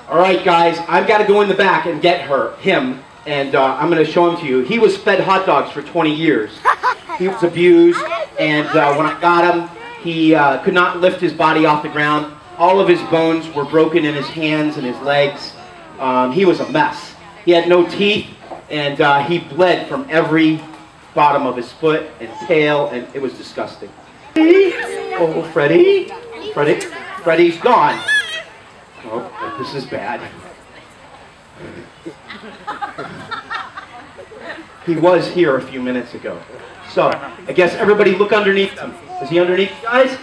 All right, guys, I've got to go in the back and get him, and I'm going to show him to you. He was fed hot dogs for 20 years. He was abused, and when I got him, he could not lift his body off the ground. All of his bones were broken in his hands and his legs. He was a mess. He had no teeth, and he bled from every bottom of his foot and tail, and it was disgusting. Oh, Freddie. Freddie's gone. Oh, this is bad. He was here a few minutes ago. So, I guess everybody look underneath him. Is he underneath you guys?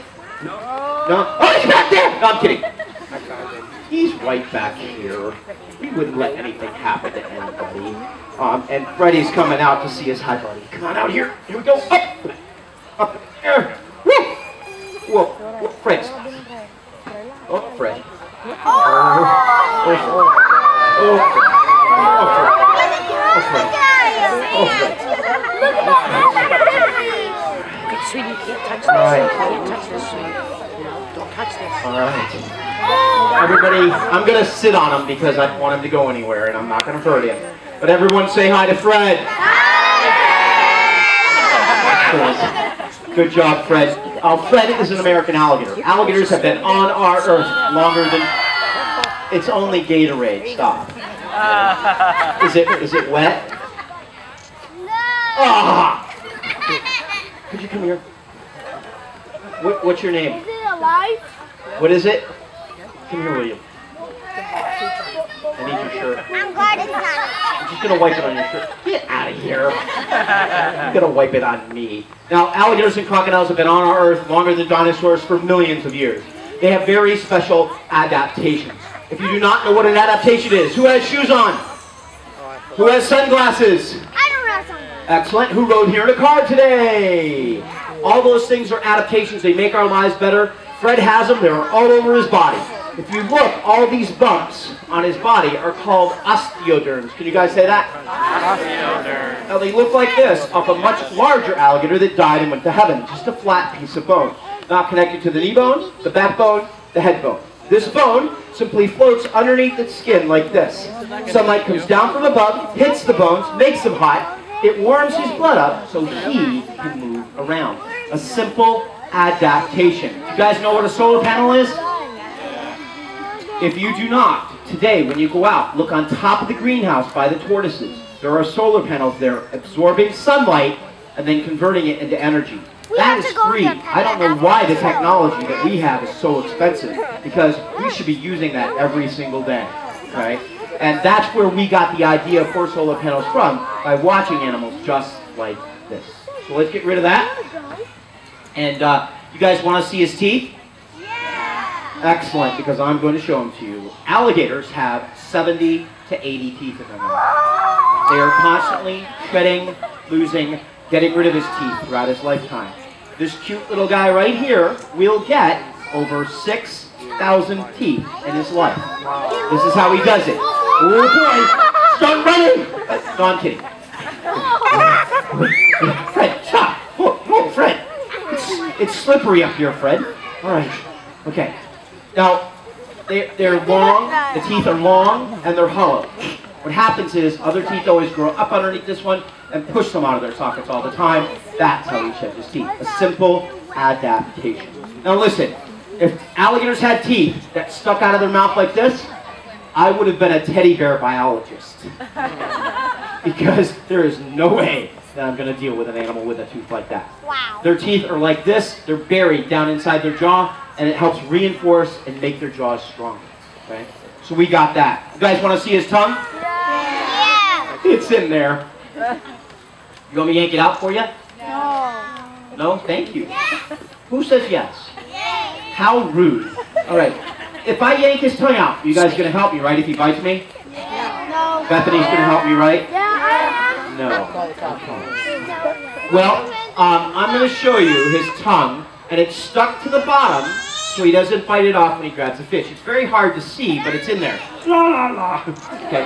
No. Oh, he's back there! No, I'm kidding. He's right back here. We wouldn't let anything happen to anybody. And Freddie's coming out to see his hi buddy. Come on out here. Here we go. Up there. Woo! Whoa, Fred. Oh, Fred. Sweetie, you can't touch this. You can't touch this, sweetie. No, don't touch this. All right. Everybody, I'm going to sit on him because I don't want him to go anywhere, and I'm not going to hurt him. But everyone say hi to Fred. Hi! Good job, Fred. Fred is an American alligator. Alligators have been on our earth longer than... It's only Gatorade. Stop. Is it wet? Ah! Could you come here? What's your name? Is it alive? What is it? Come here, William. I need your shirt. I'm glad it's not. I'm just going to wipe it on your shirt. Get out of here. I'm going to wipe it on me. Now, alligators and crocodiles have been on our earth longer than dinosaurs for millions of years. They have very special adaptations. If you do not know what an adaptation is, who has shoes on? Who has sunglasses? I don't have sunglasses. Excellent. Who rode here in a car today? All those things are adaptations. They make our lives better. Fred has them. They're all over his body. If you look, all these bumps on his body are called osteoderms. Can you guys say that? Osteoderms. Now they look like this of a much larger alligator that died and went to heaven. Just a flat piece of bone. Not connected to the knee bone, the backbone, the head bone. This bone simply floats underneath its skin like this. Sunlight comes down from above, hits the bones, makes them hot. It warms his blood up so he can move around. A simple adaptation. You guys know what a solar panel is? If you do not, today when you go out, look on top of the greenhouse by the tortoises. There are solar panels there absorbing sunlight and then converting it into energy. That is free. I don't know why the technology that we have is so expensive, because we should be using that every single day, right? And that's where we got the idea for solar panels from, by watching animals just like this. So let's get rid of that. And you guys want to see his teeth? Excellent, because I'm going to show them to you. Alligators have 70 to 80 teeth in their mouth. They are constantly shedding, losing, getting rid of his teeth throughout his lifetime. This cute little guy right here will get over 6,000 teeth in his life. This is how he does it. Oh boy, start running! No, I'm kidding. Fred, stop! Whoa, Fred. It's slippery up here, Fred. All right, okay. Now, they're long, the teeth are long, and they're hollow. What happens is, other teeth always grow up underneath this one and push them out of their sockets all the time. That's how he sheds his teeth. A simple adaptation. Now listen, if alligators had teeth that stuck out of their mouth like this, I would have been a teddy bear biologist. Because there is no way that I'm going to deal with an animal with a tooth like that. Wow. Their teeth are like this. They're buried down inside their jaw, and it helps reinforce and make their jaws stronger. Okay? So we got that. You guys want to see his tongue? Yeah. It's in there. You want me to yank it out for you? No. No? Thank you. Who says yes? How rude. All right. If I yank his tongue out, you guys going to help me, right, if he bites me? No. Bethany's going to help me, right? Yeah. No. Well, I'm going to show you his tongue, and it's stuck to the bottom, so he doesn't bite it off when he grabs a fish. It's very hard to see, but it's in there. La la la. Okay.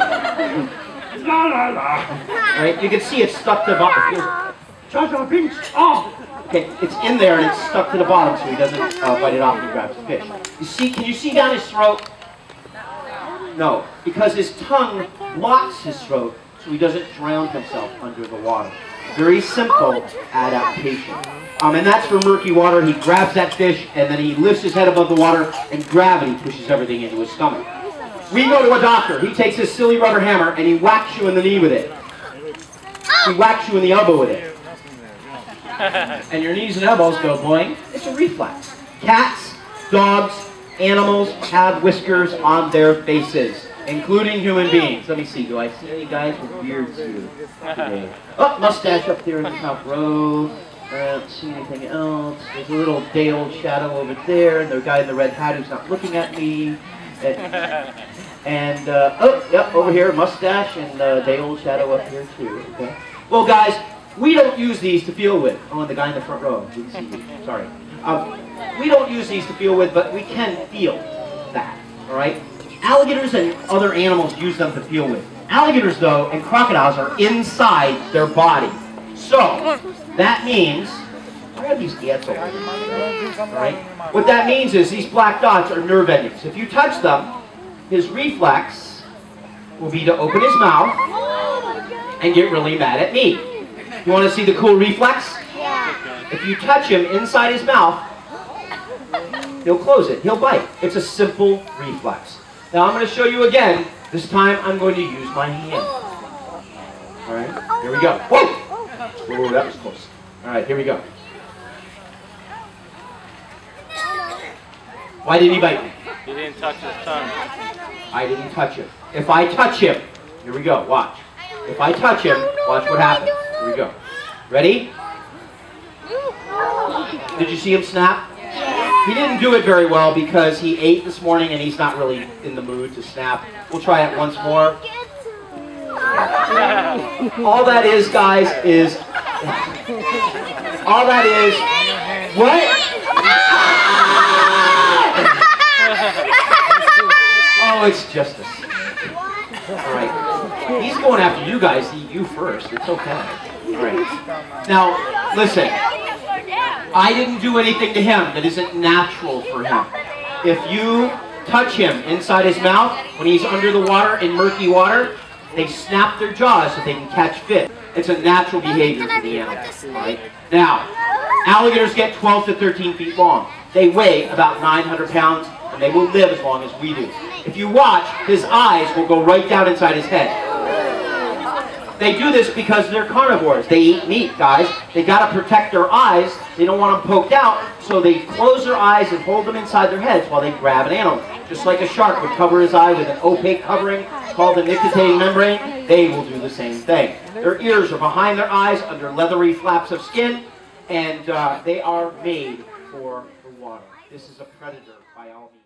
La la la. All right, you can see it's stuck to the bottom. Oh. Okay, it's in there and it's stuck to the bottom, so he doesn't bite it off when he grabs the fish. You see? Can you see down his throat? No, because his tongue blocks his throat so he doesn't drown himself under the water. Very simple adaptation. And that's for murky water. He grabs that fish and then he lifts his head above the water and gravity pushes everything into his stomach. We go to a doctor. He takes his silly rubber hammer and he whacks you in the knee with it. He whacks you in the elbow with it. And your knees and elbows go boing. It's a reflex. Cats, dogs, animals have whiskers on their faces, including human beings. Let me see. Do I see any guys with beards here today? Oh, mustache up there in the top row. I don't see anything else. There's a little day-old shadow over there, and the guy in the red hat who's not looking at me. And oh, yep, over here, mustache and day-old shadow up here too. Okay. Well, guys, we don't use these to feel with. Oh, and the guy in the front row. We can see you. Sorry. We don't use these to feel with, but we can feel that. All right. Alligators and other animals use them to feel with. Alligators, though, and crocodiles are inside their body. So that means, where are these ants over here? All right. What that means is these black dots are nerve endings. If you touch them, his reflex will be to open his mouth and get really mad at me. You want to see the cool reflex? Yeah. If you touch him inside his mouth, he'll close it. He'll bite. It's a simple reflex. Now I'm going to show you again. This time I'm going to use my hand. All right, here we go. Whoa! Whoa, that was close. All right, here we go. Why did he bite me? He didn't touch his tongue. I didn't touch him. If I touch him, here we go, watch. If I touch him, watch what happens. Here we go. Ready? Did you see him snap? He didn't do it very well because he ate this morning and he's not really in the mood to snap. We'll try it once more. All that is, guys, is... All that is... What? Oh, it's justice. All right. He's going after you guys to eat you first. It's okay. All right. Now, listen. I didn't do anything to him that isn't natural for him. If you touch him inside his mouth when he's under the water in murky water, they snap their jaws so they can catch fish. It's a natural behavior for the animal. Right? Now, alligators get 12 to 13 feet long. They weigh about 900 pounds, and they will live as long as we do. If you watch, his eyes will go right down inside his head. They do this because they're carnivores. They eat meat, guys. They got to protect their eyes. They don't want them poked out, so they close their eyes and hold them inside their heads while they grab an animal. Just like a shark would cover his eye with an opaque covering called a nictitating membrane, they will do the same thing. Their ears are behind their eyes under leathery flaps of skin, and they are made for the water. This is a predator by all means.